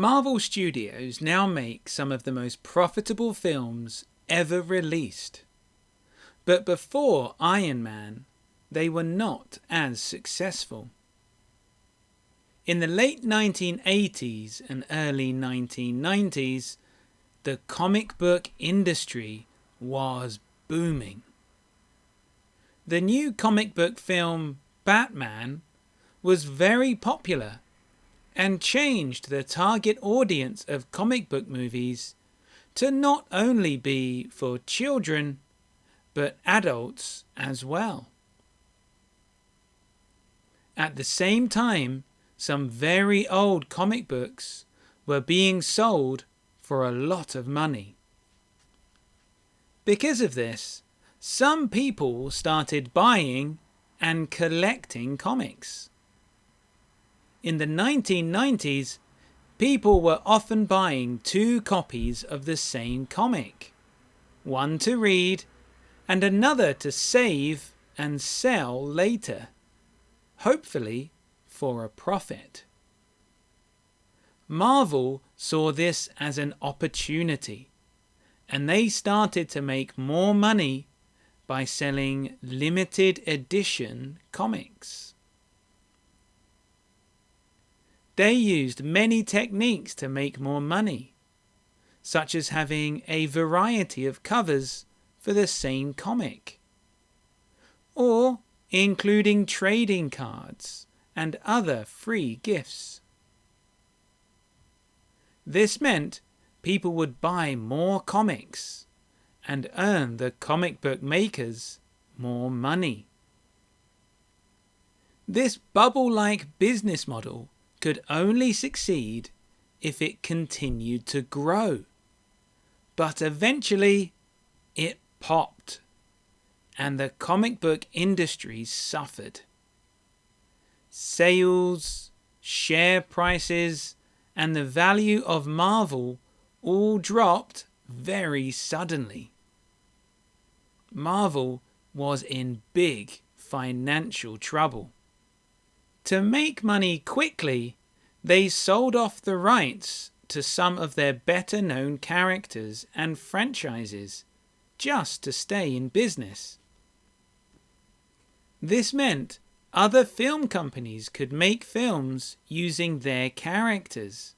Marvel Studios now make some of the most profitable films ever released. But before Iron Man, they were not as successful. In the late 1980s and early 1990s, the comic book industry was booming. The new comic book film Batman was very popular and changed the target audience of comic book movies to not only be for children, but adults as well. At the same time, some very old comic books were being sold for a lot of money. Because of this, some people started buying and collecting comics. In the 1990s, people were often buying 2 copies of the same comic, one to read and another to save and sell later, hopefully for a profit. Marvel saw this as an opportunity, and they started to make more money by selling limited edition comics. They used many techniques to make more money, such as having a variety of covers for the same comic, or including trading cards and other free gifts. This meant people would buy more comics and earn the comic book makers more money. This bubble-like business model could only succeed if it continued to grow. But eventually, it popped, and the comic book industry suffered. Sales, share prices, and the value of Marvel all dropped very suddenly. Marvel was in big financial trouble. To make money quickly, they sold off the rights to some of their better-known characters and franchises just to stay in business. This meant other film companies could make films using their characters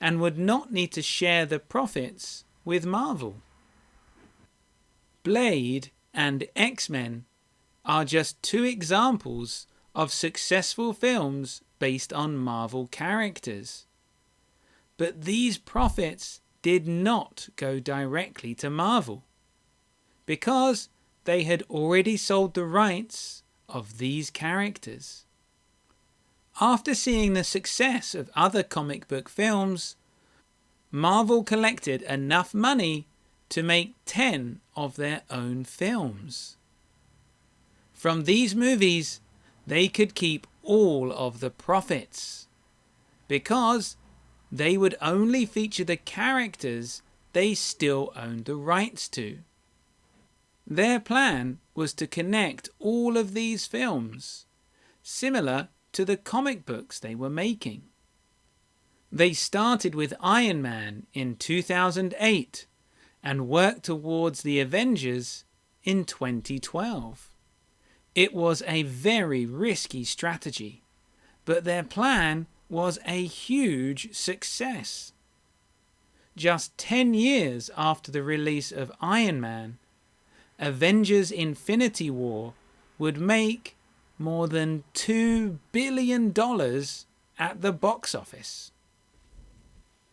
and would not need to share the profits with Marvel. Blade and X-Men are just 2 examples of successful films based on Marvel characters. But these profits did not go directly to Marvel, because they had already sold the rights of these characters. After seeing the success of other comic book films, Marvel collected enough money to make 10 of their own films. From these movies, they could keep all of the profits, because they would only feature the characters they still owned the rights to. Their plan was to connect all of these films, similar to the comic books they were making. They started with Iron Man in 2008 and worked towards the Avengers in 2012. It was a very risky strategy, but their plan was a huge success. Just 10 years after the release of Iron Man, Avengers Infinity War would make more than $2 billion at the box office.